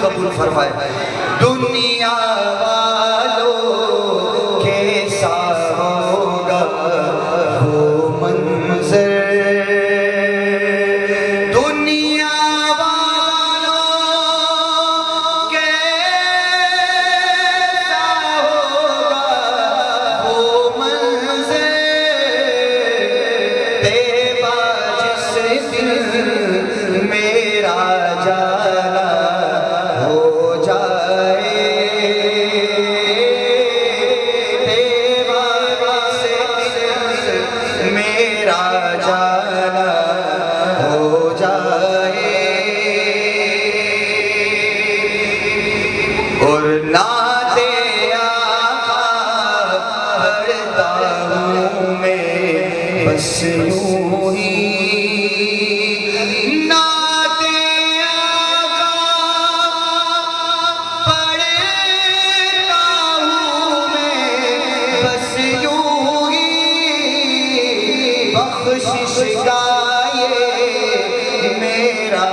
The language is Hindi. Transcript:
कबूल फरमाए। दुनिया वालों कैसा होगा वो मंजर, दुनिया वालों कैसा होगा वो मंजर, बेबा जिस दिन मेरा जाना हो जाए, बेबा जिस दिन मेरा जाना हो जाए। और नाते आका पढ़ता हूँ मैं बस यूं ही, नाते आका पढ़ता हूँ मैं बस यूं ही, बख्शिश का ये मेरा